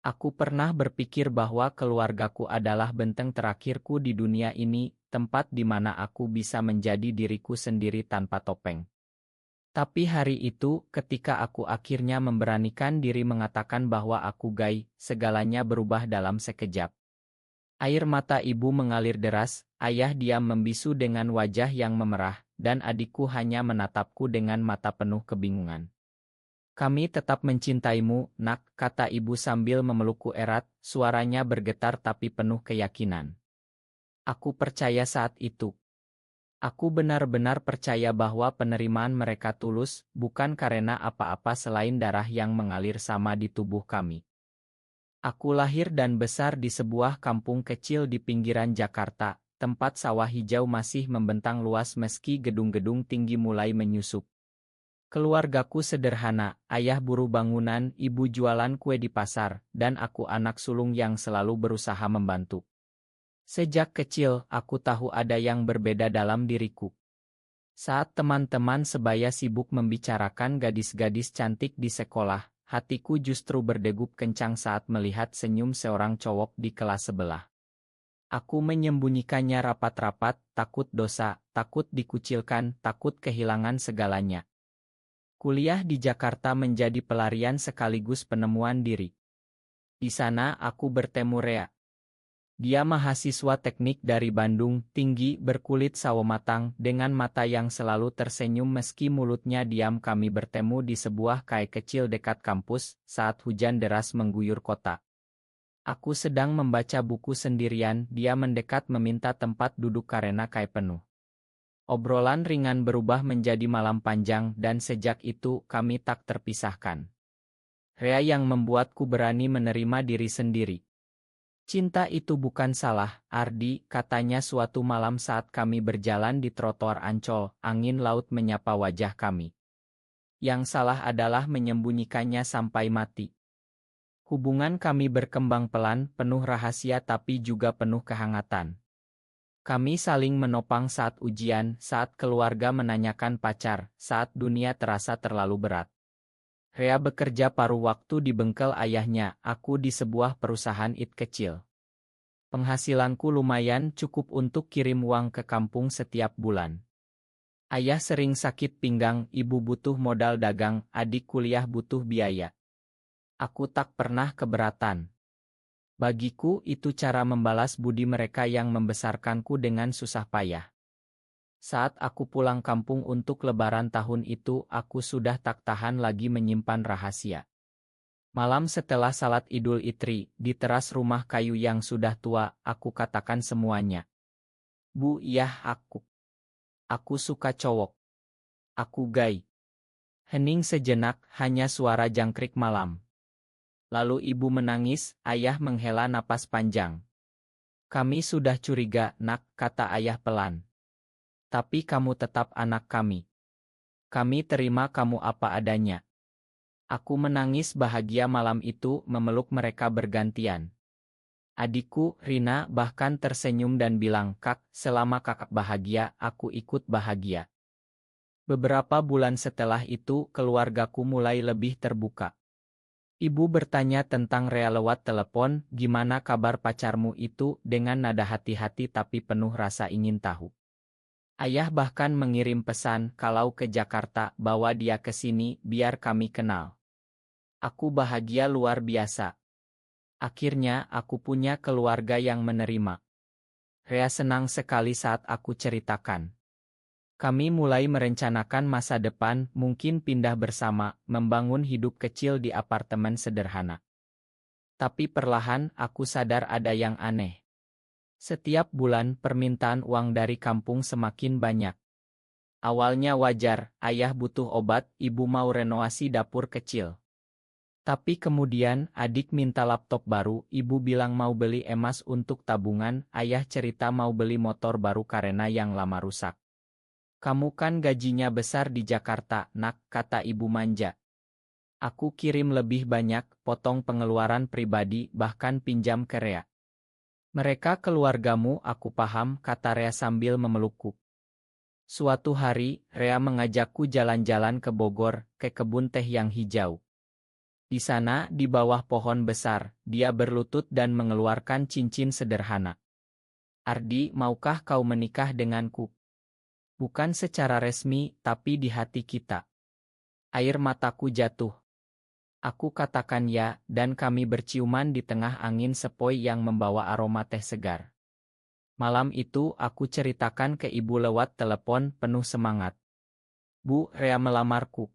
Aku pernah berpikir bahwa keluargaku adalah benteng terakhirku di dunia ini, tempat di mana aku bisa menjadi diriku sendiri tanpa topeng. Tapi hari itu, ketika aku akhirnya memberanikan diri mengatakan bahwa aku gay, segalanya berubah dalam sekejap. Air mata ibu mengalir deras, ayah diam membisu dengan wajah yang memerah, dan adikku hanya menatapku dengan mata penuh kebingungan. Kami tetap mencintaimu, nak, kata ibu sambil memelukku erat, suaranya bergetar tapi penuh keyakinan. Aku percaya saat itu. Aku benar-benar percaya bahwa penerimaan mereka tulus, bukan karena apa-apa selain darah yang mengalir sama di tubuh kami. Aku lahir dan besar di sebuah kampung kecil di pinggiran Jakarta, tempat sawah hijau masih membentang luas meski gedung-gedung tinggi mulai menyusup. Keluargaku sederhana, ayah buruh bangunan, ibu jualan kue di pasar, dan aku anak sulung yang selalu berusaha membantu. Sejak kecil, aku tahu ada yang berbeda dalam diriku. Saat teman-teman sebaya sibuk membicarakan gadis-gadis cantik di sekolah, hatiku justru berdegup kencang saat melihat senyum seorang cowok di kelas sebelah. Aku menyembunyikannya rapat-rapat, takut dosa, takut dikucilkan, takut kehilangan segalanya. Kuliah di Jakarta menjadi pelarian sekaligus penemuan diri. Di sana aku bertemu Rea. Dia mahasiswa teknik dari Bandung, tinggi, berkulit sawo matang, dengan mata yang selalu tersenyum meski mulutnya diam. Kami bertemu di sebuah kai kecil dekat kampus, saat hujan deras mengguyur kota. Aku sedang membaca buku sendirian, dia mendekat meminta tempat duduk karena kai penuh. Obrolan ringan berubah menjadi malam panjang dan sejak itu kami tak terpisahkan. Rea yang membuatku berani menerima diri sendiri. Cinta itu bukan salah, Ardi, katanya suatu malam saat kami berjalan di trotoar Ancol, angin laut menyapa wajah kami. Yang salah adalah menyembunyikannya sampai mati. Hubungan kami berkembang pelan, penuh rahasia tapi juga penuh kehangatan. Kami saling menopang saat ujian, saat keluarga menanyakan pacar, saat dunia terasa terlalu berat. Rea bekerja paruh waktu di bengkel ayahnya, aku di sebuah perusahaan IT kecil. Penghasilanku lumayan cukup untuk kirim uang ke kampung setiap bulan. Ayah sering sakit pinggang, ibu butuh modal dagang, adik kuliah butuh biaya. Aku tak pernah keberatan. Bagiku itu cara membalas budi mereka yang membesarkanku dengan susah payah. Saat aku pulang kampung untuk lebaran tahun itu, aku sudah tak tahan lagi menyimpan rahasia. Malam setelah salat Idul Fitri, di teras rumah kayu yang sudah tua, aku katakan semuanya. Bu, iya aku. Aku suka cowok. Aku gay. Hening sejenak, hanya suara jangkrik malam. Lalu ibu menangis, ayah menghela napas panjang. Kami sudah curiga, nak, kata ayah pelan. Tapi kamu tetap anak kami. Kami terima kamu apa adanya. Aku menangis bahagia malam itu, memeluk mereka bergantian. Adikku, Rina, bahkan tersenyum dan bilang, Kak, selama kakak bahagia, aku ikut bahagia. Beberapa bulan setelah itu, keluargaku mulai lebih terbuka. Ibu bertanya tentang Rea lewat telepon, gimana kabar pacarmu itu, dengan nada hati-hati tapi penuh rasa ingin tahu. Ayah bahkan mengirim pesan, kalau ke Jakarta, bawa dia ke sini, biar kami kenal. Aku bahagia luar biasa. Akhirnya, aku punya keluarga yang menerima. Rea senang sekali saat aku ceritakan. Kami mulai merencanakan masa depan, mungkin pindah bersama, membangun hidup kecil di apartemen sederhana. Tapi perlahan, aku sadar ada yang aneh. Setiap bulan, permintaan uang dari kampung semakin banyak. Awalnya wajar, ayah butuh obat, ibu mau renovasi dapur kecil. Tapi kemudian, adik minta laptop baru, ibu bilang mau beli emas untuk tabungan, ayah cerita mau beli motor baru karena yang lama rusak. Kamu kan gajinya besar di Jakarta, nak, kata ibu manja. Aku kirim lebih banyak, potong pengeluaran pribadi, bahkan pinjam ke Rea. Mereka keluargamu, aku paham, kata Rea sambil memelukku. Suatu hari, Rea mengajakku jalan-jalan ke Bogor, ke kebun teh yang hijau. Di sana, di bawah pohon besar, dia berlutut dan mengeluarkan cincin sederhana. Ardi, maukah kau menikah denganku? Bukan secara resmi, tapi di hati kita. Air mataku jatuh. Aku katakan ya, dan kami berciuman di tengah angin sepoi yang membawa aroma teh segar. Malam itu aku ceritakan ke ibu lewat telepon penuh semangat. Bu, Rea melamarku.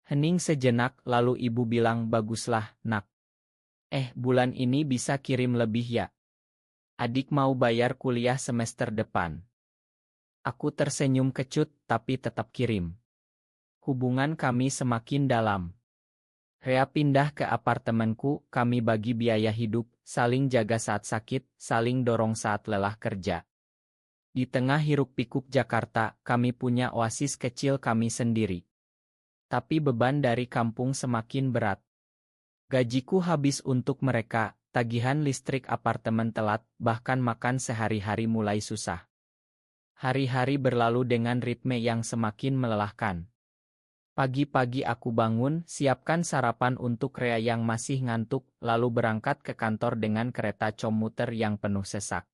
Hening sejenak lalu ibu bilang baguslah, nak. Bulan ini bisa kirim lebih ya. Adik mau bayar kuliah semester depan. Aku tersenyum kecut tapi tetap kirim. Hubungan kami semakin dalam. Rea pindah ke apartemenku, kami bagi biaya hidup, saling jaga saat sakit, saling dorong saat lelah kerja. Di tengah hiruk-pikuk Jakarta, kami punya oasis kecil kami sendiri. Tapi beban dari kampung semakin berat. Gajiku habis untuk mereka, tagihan listrik apartemen telat, bahkan makan sehari-hari mulai susah. Hari-hari berlalu dengan ritme yang semakin melelahkan. Pagi-pagi aku bangun, siapkan sarapan untuk Rea yang masih ngantuk, lalu berangkat ke kantor dengan kereta komuter yang penuh sesak.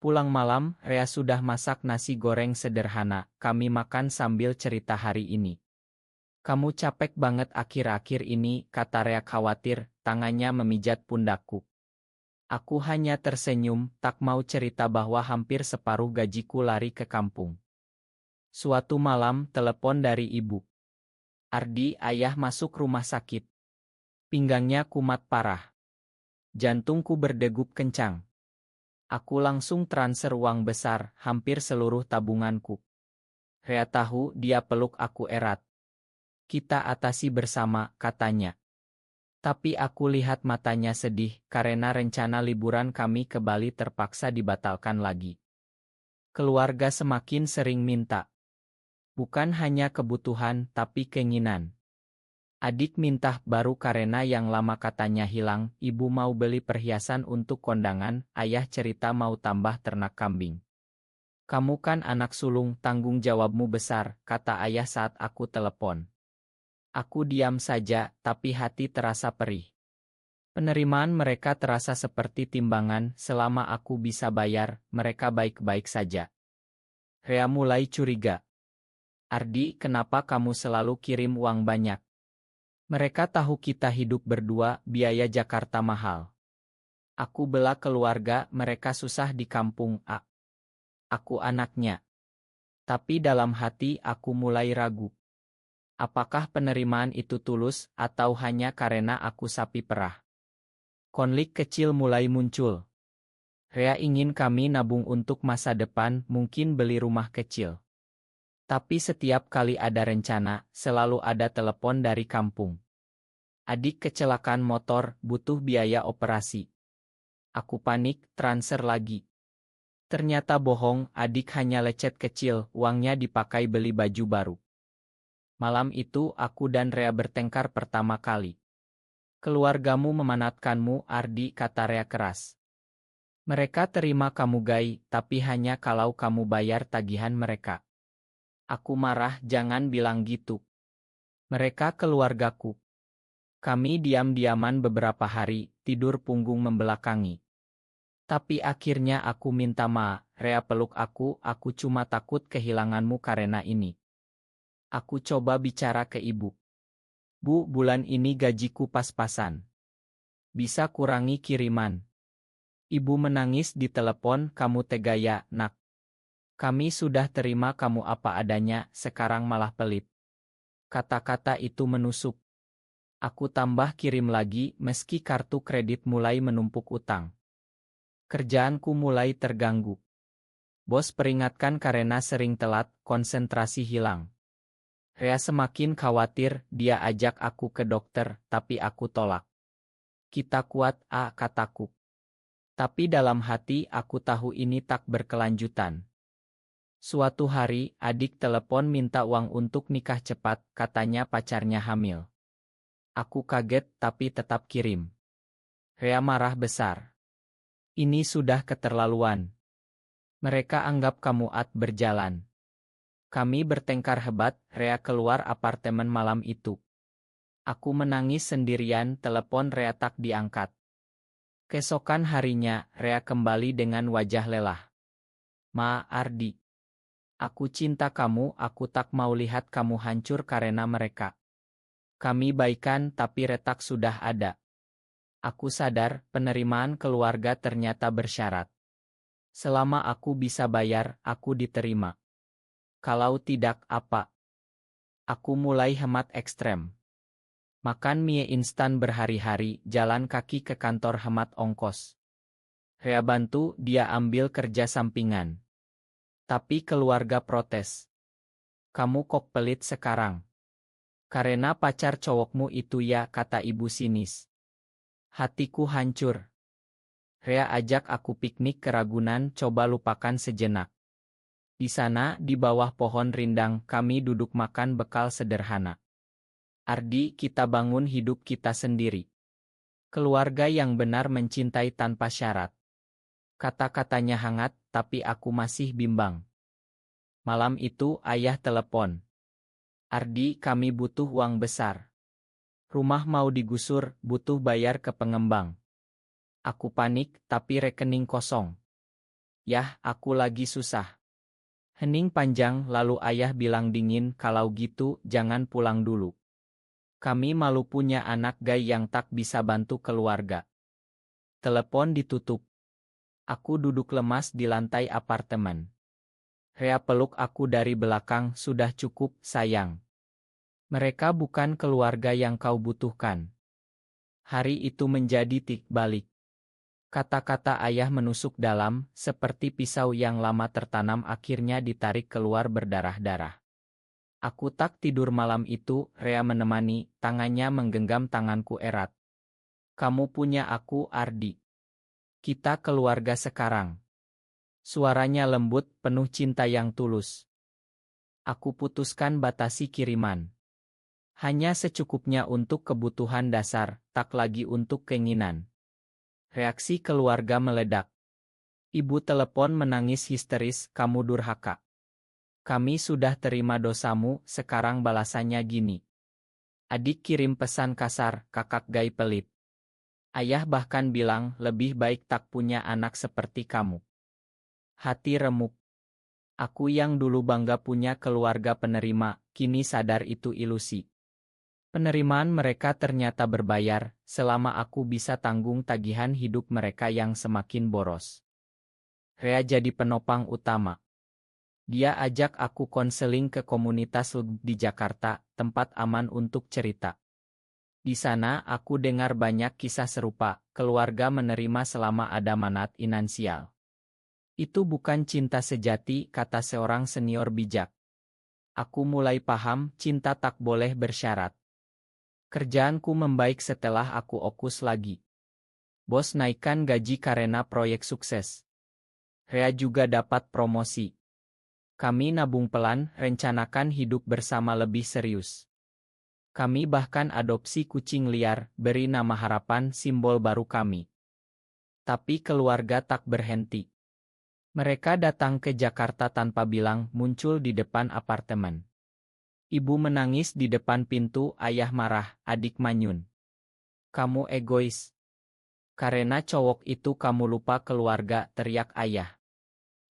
Pulang malam, Rea sudah masak nasi goreng sederhana, kami makan sambil cerita hari ini. Kamu capek banget akhir-akhir ini, kata Rea khawatir, tangannya memijat pundakku. Aku hanya tersenyum, tak mau cerita bahwa hampir separuh gajiku lari ke kampung. Suatu malam, telepon dari ibu. Ardi, ayah masuk rumah sakit. Pinggangnya kumat parah. Jantungku berdegup kencang. Aku langsung transfer uang besar, hampir seluruh tabunganku. Rea tahu, dia peluk aku erat. Kita atasi bersama, katanya. Tapi aku lihat matanya sedih, karena rencana liburan kami ke Bali terpaksa dibatalkan lagi. Keluarga semakin sering minta. Bukan hanya kebutuhan, tapi keinginan. Adik minta baru karena yang lama katanya hilang, ibu mau beli perhiasan untuk kondangan, ayah cerita mau tambah ternak kambing. Kamu kan anak sulung, tanggung jawabmu besar, kata ayah saat aku telepon. Aku diam saja, tapi hati terasa perih. Penerimaan mereka terasa seperti timbangan, selama aku bisa bayar, mereka baik-baik saja. Rea mulai curiga. Ardi, kenapa kamu selalu kirim uang banyak? Mereka tahu kita hidup berdua, biaya Jakarta mahal. Aku bela keluarga, mereka susah di kampung, A. Aku anaknya. Tapi dalam hati aku mulai ragu. Apakah penerimaan itu tulus, atau hanya karena aku sapi perah? Konflik kecil mulai muncul. Rea ingin kami nabung untuk masa depan, mungkin beli rumah kecil. Tapi setiap kali ada rencana, selalu ada telepon dari kampung. Adik kecelakaan motor, butuh biaya operasi. Aku panik, transfer lagi. Ternyata bohong, adik hanya lecet kecil, uangnya dipakai beli baju baru. Malam itu aku dan Rea bertengkar pertama kali. Keluargamu memanatkanmu, Ardi, kata Rea keras. Mereka terima kamu Gai, tapi hanya kalau kamu bayar tagihan mereka. Aku marah, jangan bilang gitu. Mereka keluargaku. Kami diam-diaman beberapa hari, tidur punggung membelakangi. Tapi akhirnya aku minta maaf, Rea peluk aku cuma takut kehilanganmu karena ini. Aku coba bicara ke ibu. Bu, bulan ini gajiku pas-pasan. Bisa kurangi kiriman. Ibu menangis di telepon, kamu tega ya, nak. Kami sudah terima kamu apa adanya, sekarang malah pelit. Kata-kata itu menusuk. Aku tambah kirim lagi, meski kartu kredit mulai menumpuk utang. Kerjaanku mulai terganggu. Bos peringatkan karena sering telat, konsentrasi hilang. Rea semakin khawatir, dia ajak aku ke dokter, tapi aku tolak. Kita kuat, A, kataku. Tapi dalam hati aku tahu ini tak berkelanjutan. Suatu hari, adik telepon minta uang untuk nikah cepat, katanya pacarnya hamil. Aku kaget tapi tetap kirim. Rea marah besar. Ini sudah keterlaluan. Mereka anggap kamu berjalan. Kami bertengkar hebat, Rea keluar apartemen malam itu. Aku menangis sendirian, telepon Rea tak diangkat. Keesokan harinya, Rea kembali dengan wajah lelah. Ma, Ardi. Aku cinta kamu, aku tak mau lihat kamu hancur karena mereka. Kami baikan tapi retak sudah ada. Aku sadar, penerimaan keluarga ternyata bersyarat. Selama aku bisa bayar, aku diterima. Kalau tidak, apa? Aku mulai hemat ekstrem. Makan mie instan berhari-hari, jalan kaki ke kantor hemat ongkos. Rea bantu dia ambil kerja sampingan. Tapi keluarga protes. Kamu kok pelit sekarang? Karena pacar cowokmu itu ya, kata ibu sinis. Hatiku hancur. Rea ajak aku piknik ke Ragunan, coba lupakan sejenak. Di sana, di bawah pohon rindang, kami duduk makan bekal sederhana. Ardi, kita bangun hidup kita sendiri. Keluarga yang benar mencintai tanpa syarat. Kata-katanya hangat, tapi aku masih bimbang. Malam itu, ayah telepon. Ardi, kami butuh uang besar. Rumah mau digusur, butuh bayar ke pengembang. Aku panik, tapi rekening kosong. Yah, aku lagi susah. Hening panjang, lalu ayah bilang dingin, kalau gitu, jangan pulang dulu. Kami malu punya anak gay yang tak bisa bantu keluarga. Telepon ditutup. Aku duduk lemas di lantai apartemen. Rea peluk aku dari belakang, sudah cukup, sayang. Mereka bukan keluarga yang kau butuhkan. Hari itu menjadi titik balik. Kata-kata ayah menusuk dalam, seperti pisau yang lama tertanam akhirnya ditarik keluar berdarah-darah. Aku tak tidur malam itu, Rea menemani, tangannya menggenggam tanganku erat. Kamu punya aku, Ardi. Kita keluarga sekarang. Suaranya lembut, penuh cinta yang tulus. Aku putuskan batasi kiriman. Hanya secukupnya untuk kebutuhan dasar, tak lagi untuk keinginan. Reaksi keluarga meledak. Ibu telepon menangis histeris, kamu durhaka. Kami sudah terima dosamu, sekarang balasannya gini. Adik kirim pesan kasar, kakak gay pelit. Ayah bahkan bilang, lebih baik tak punya anak seperti kamu. Hati remuk. Aku yang dulu bangga punya keluarga penerima, kini sadar itu ilusi. Penerimaan mereka ternyata berbayar, selama aku bisa tanggung tagihan hidup mereka yang semakin boros. Rea jadi penopang utama. Dia ajak aku konseling ke komunitas di Jakarta, tempat aman untuk cerita. Di sana aku dengar banyak kisah serupa, keluarga menerima selama ada manfaat finansial. Itu bukan cinta sejati, kata seorang senior bijak. Aku mulai paham, cinta tak boleh bersyarat. Kerjaanku membaik setelah aku okus lagi. Bos naikkan gaji karena proyek sukses. Rea juga dapat promosi. Kami nabung pelan, rencanakan hidup bersama lebih serius. Kami bahkan adopsi kucing liar, beri nama Harapan, simbol baru kami. Tapi keluarga tak berhenti. Mereka datang ke Jakarta tanpa bilang, muncul di depan apartemen. Ibu menangis di depan pintu, ayah marah, adik manyun. Kamu egois. Karena cowok itu kamu lupa keluarga, teriak ayah.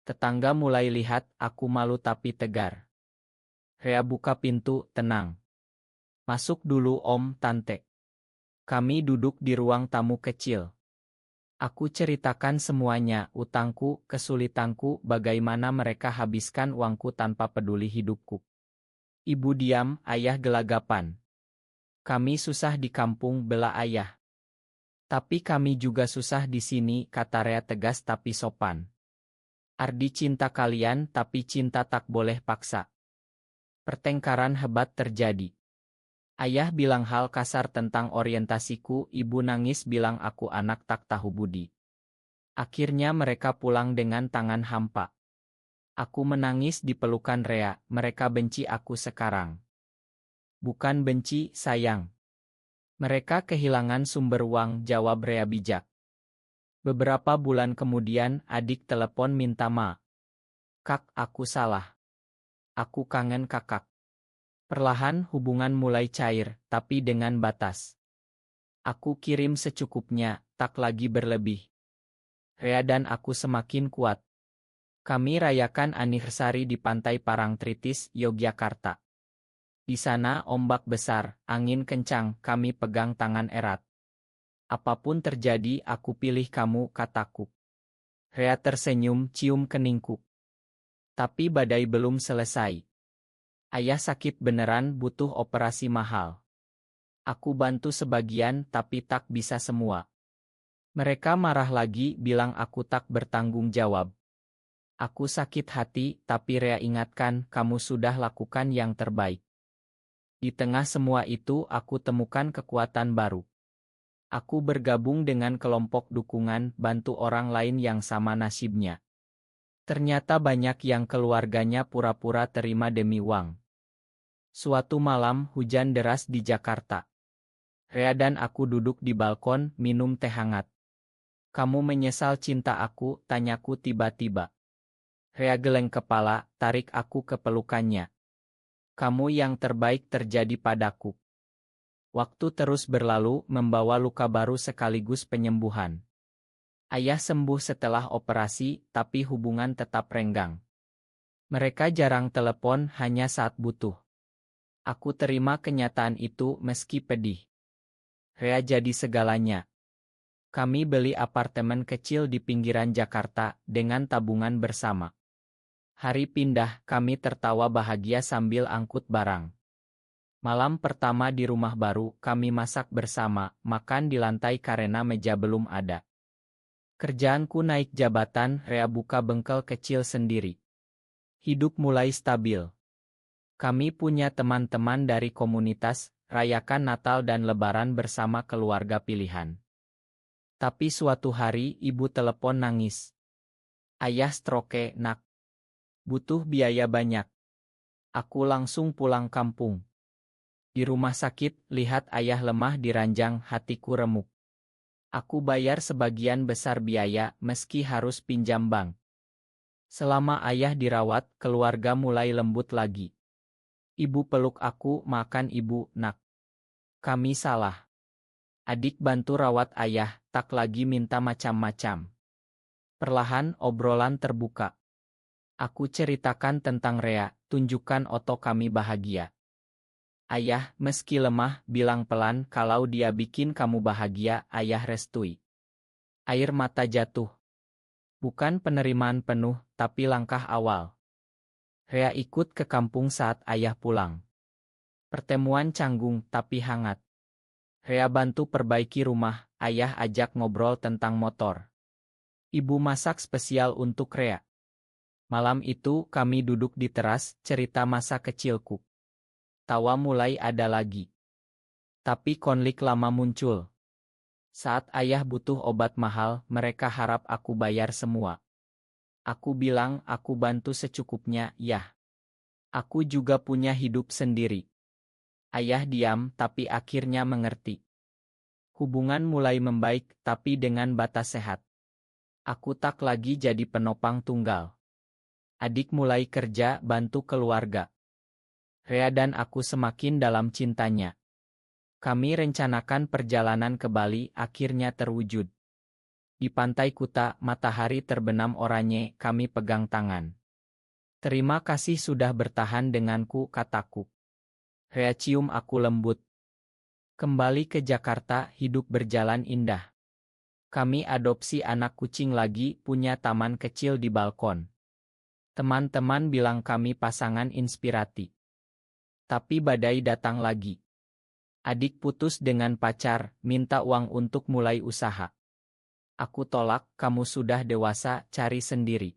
Tetangga mulai lihat, aku malu tapi tegar. Rea buka pintu, tenang. Masuk dulu om, tante. Kami duduk di ruang tamu kecil. Aku ceritakan semuanya, utangku, kesulitanku, bagaimana mereka habiskan uangku tanpa peduli hidupku. Ibu diam, ayah gelagapan. Kami susah di kampung, bela ayah. Tapi kami juga susah di sini, kata Rea tegas tapi sopan. Ardi cinta kalian, tapi cinta tak boleh paksa. Pertengkaran hebat terjadi. Ayah bilang hal kasar tentang orientasiku, ibu nangis bilang aku anak tak tahu budi. Akhirnya mereka pulang dengan tangan hampa. Aku menangis di pelukan Rea, mereka benci aku sekarang. Bukan benci, sayang. Mereka kehilangan sumber uang, jawab Rea bijak. Beberapa bulan kemudian, adik telepon minta maaf. Kak, aku salah. Aku kangen kakak. Perlahan hubungan mulai cair, tapi dengan batas. Aku kirim secukupnya, tak lagi berlebih. Rea dan aku semakin kuat. Kami rayakan anniversary di Pantai Parangtritis, Yogyakarta. Di sana ombak besar, angin kencang, kami pegang tangan erat. Apapun terjadi, aku pilih kamu, kataku. Rea tersenyum, cium keningku. Tapi badai belum selesai. Ayah sakit beneran, butuh operasi mahal. Aku bantu sebagian, tapi tak bisa semua. Mereka marah lagi, bilang aku tak bertanggung jawab. Aku sakit hati, tapi Rea ingatkan, kamu sudah lakukan yang terbaik. Di tengah semua itu, aku temukan kekuatan baru. Aku bergabung dengan kelompok dukungan, bantu orang lain yang sama nasibnya. Ternyata banyak yang keluarganya pura-pura terima demi uang. Suatu malam, hujan deras di Jakarta. Rea dan aku duduk di balkon, minum teh hangat. Kamu menyesal cinta aku, tanyaku tiba-tiba. Rea geleng kepala, tarik aku ke pelukannya. Kamu yang terbaik terjadi padaku. Waktu terus berlalu, membawa luka baru sekaligus penyembuhan. Ayah sembuh setelah operasi, tapi hubungan tetap renggang. Mereka jarang telepon, hanya saat butuh. Aku terima kenyataan itu meski pedih. Rea jadi segalanya. Kami beli apartemen kecil di pinggiran Jakarta, dengan tabungan bersama. Hari pindah, kami tertawa bahagia sambil angkut barang. Malam pertama di rumah baru, kami masak bersama, makan di lantai karena meja belum ada. Kerjaanku naik jabatan, Rea buka bengkel kecil sendiri. Hidup mulai stabil. Kami punya teman-teman dari komunitas, rayakan Natal dan Lebaran bersama keluarga pilihan. Tapi suatu hari, ibu telepon nangis. Ayah stroke, nak. Butuh biaya banyak. Aku langsung pulang kampung. Di rumah sakit, lihat ayah lemah di ranjang, hatiku remuk. Aku bayar sebagian besar biaya, meski harus pinjam bank. Selama ayah dirawat, keluarga mulai lembut lagi. Ibu peluk aku, makan ibu, nak. Kami salah. Adik bantu rawat ayah, tak lagi minta macam-macam. Perlahan obrolan terbuka. Aku ceritakan tentang Rea, tunjukkan oto kami bahagia. Ayah, meski lemah, bilang pelan kalau dia bikin kamu bahagia, ayah restui. Air mata jatuh. Bukan penerimaan penuh, tapi langkah awal. Rea ikut ke kampung saat ayah pulang. Pertemuan canggung tapi hangat. Rea bantu perbaiki rumah, ayah ajak ngobrol tentang motor. Ibu masak spesial untuk Rea. Malam itu kami duduk di teras, cerita masa kecilku. Tawa mulai ada lagi. Tapi konflik lama muncul. Saat ayah butuh obat mahal, mereka harap aku bayar semua. Aku bilang aku bantu secukupnya, yah. Aku juga punya hidup sendiri. Ayah diam, tapi akhirnya mengerti. Hubungan mulai membaik, tapi dengan batas sehat. Aku tak lagi jadi penopang tunggal. Adik mulai kerja, bantu keluarga. Rea dan aku semakin dalam cintanya. Kami rencanakan perjalanan ke Bali, akhirnya terwujud. Di pantai Kuta, matahari terbenam oranye, kami pegang tangan. Terima kasih sudah bertahan denganku, kataku. Rea cium aku lembut. Kembali ke Jakarta, hidup berjalan indah. Kami adopsi anak kucing lagi, punya taman kecil di balkon. Teman-teman bilang kami pasangan inspirasi. Tapi badai datang lagi. Adik putus dengan pacar, minta uang untuk mulai usaha. Aku tolak, kamu sudah dewasa, cari sendiri.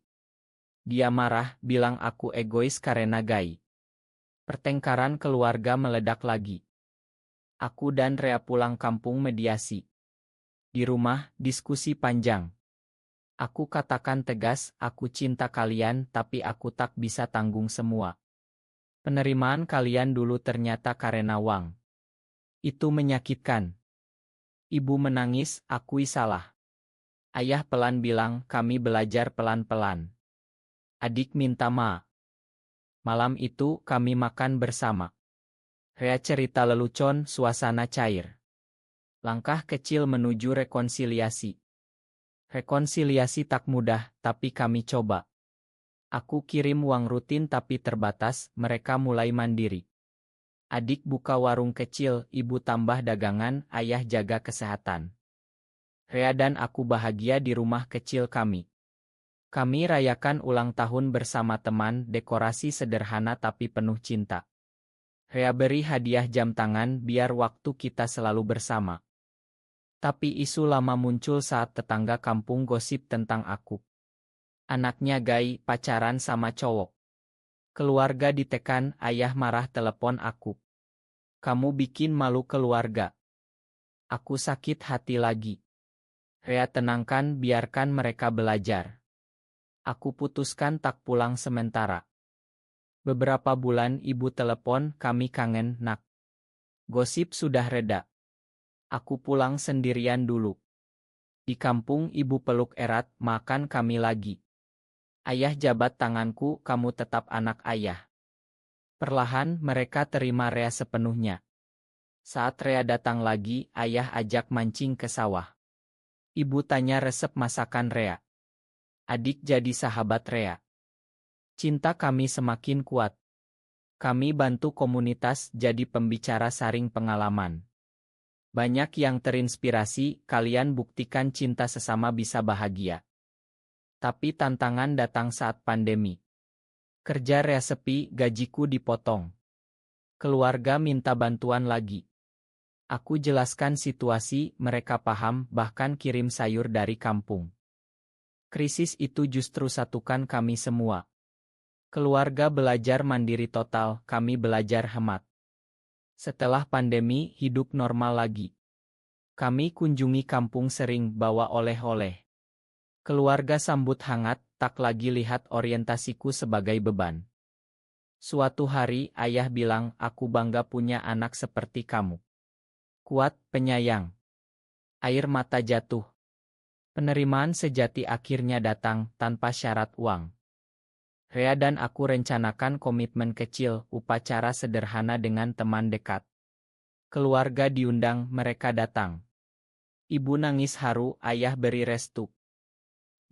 Dia marah, bilang aku egois karena gay. Pertengkaran keluarga meledak lagi. Aku dan Rea pulang kampung mediasi. Di rumah, diskusi panjang. Aku katakan tegas, aku cinta kalian, tapi aku tak bisa tanggung semua. Penerimaan kalian dulu ternyata karena uang. Itu menyakitkan. Ibu menangis, akui salah. Ayah pelan bilang, kami belajar pelan-pelan. Adik minta maaf. Malam itu kami makan bersama. Rea cerita lelucon, suasana cair. Langkah kecil menuju rekonsiliasi. Rekonsiliasi tak mudah, tapi kami coba. Aku kirim uang rutin tapi terbatas, mereka mulai mandiri. Adik buka warung kecil, ibu tambah dagangan, ayah jaga kesehatan. Rea dan aku bahagia di rumah kecil kami. Kami rayakan ulang tahun bersama teman, dekorasi sederhana tapi penuh cinta. Rea beri hadiah jam tangan biar waktu kita selalu bersama. Tapi isu lama muncul saat tetangga kampung gosip tentang aku. Anaknya gay, pacaran sama cowok. Keluarga ditekan, ayah marah telepon aku. Kamu bikin malu keluarga. Aku sakit hati lagi. Rea tenangkan, biarkan mereka belajar. Aku putuskan tak pulang sementara. Beberapa bulan ibu telepon, kami kangen, nak. Gosip sudah reda. Aku pulang sendirian dulu. Di kampung ibu peluk erat, makan kami lagi. Ayah jabat tanganku, kamu tetap anak ayah. Perlahan mereka terima Rea sepenuhnya. Saat Rea datang lagi, ayah ajak mancing ke sawah. Ibu tanya resep masakan Rea. Adik jadi sahabat Rea. Cinta kami semakin kuat. Kami bantu komunitas jadi pembicara saring pengalaman. Banyak yang terinspirasi, kalian buktikan cinta sesama bisa bahagia. Tapi tantangan datang saat pandemi. Kerja Rea sepi, gajiku dipotong. Keluarga minta bantuan lagi. Aku jelaskan situasi, mereka paham, bahkan kirim sayur dari kampung. Krisis itu justru satukan kami semua. Keluarga belajar mandiri total, kami belajar hemat. Setelah pandemi, hidup normal lagi. Kami kunjungi kampung sering, bawa oleh-oleh. Keluarga sambut hangat, tak lagi lihat orientasiku sebagai beban. Suatu hari, ayah bilang, aku bangga punya anak seperti kamu. Kuat, penyayang. Air mata jatuh. Penerimaan sejati akhirnya datang, tanpa syarat uang. Rea dan aku rencanakan komitmen kecil, upacara sederhana dengan teman dekat. Keluarga diundang, mereka datang. Ibu nangis haru, ayah beri restu.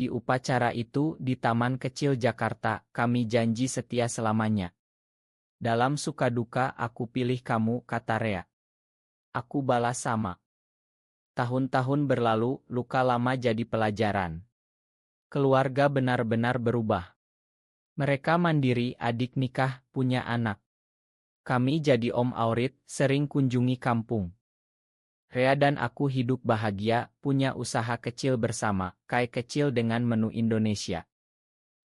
Di upacara itu, di Taman Kecil Jakarta, kami janji setia selamanya. Dalam suka duka, aku pilih kamu, kata Rea. Aku balas sama. Tahun-tahun berlalu, luka lama jadi pelajaran. Keluarga benar-benar berubah. Mereka mandiri, adik nikah, punya anak. Kami jadi om Aurit, sering kunjungi kampung. Rea dan aku hidup bahagia, punya usaha kecil bersama, kai kecil dengan menu Indonesia.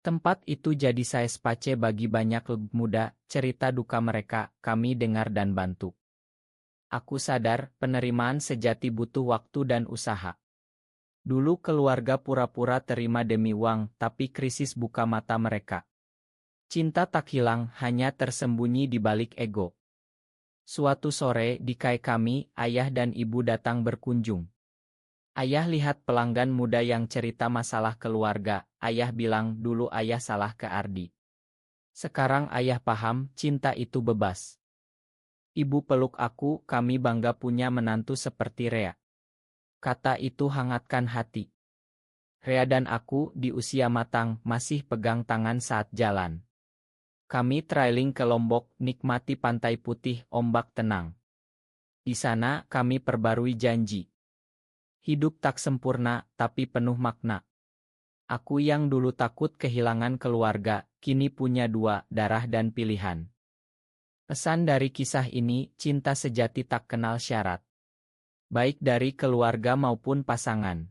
Tempat itu jadi saya space bagi banyak lebih muda, cerita duka mereka, kami dengar dan bantu. Aku sadar, penerimaan sejati butuh waktu dan usaha. Dulu keluarga pura-pura terima demi uang, tapi krisis buka mata mereka. Cinta tak hilang, hanya tersembunyi di balik ego. Suatu sore, di kai kami, ayah dan ibu datang berkunjung. Ayah lihat pelanggan muda yang cerita masalah keluarga, ayah bilang dulu ayah salah ke Ardi. Sekarang ayah paham, cinta itu bebas. Ibu peluk aku, kami bangga punya menantu seperti Rea. Kata itu hangatkan hati. Rea dan aku, di usia matang, masih pegang tangan saat jalan. Kami trailing ke Lombok, nikmati pantai putih, ombak tenang. Di sana, kami perbarui janji. Hidup tak sempurna, tapi penuh makna. Aku yang dulu takut kehilangan keluarga, kini punya dua, darah dan pilihan. Pesan dari kisah ini, cinta sejati tak kenal syarat. Baik dari keluarga maupun pasangan.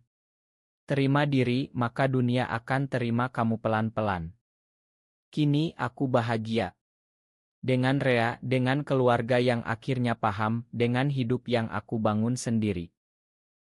Terima diri, maka dunia akan terima kamu pelan-pelan. Kini aku bahagia. Dengan Rea, dengan keluarga yang akhirnya paham, dengan hidup yang aku bangun sendiri.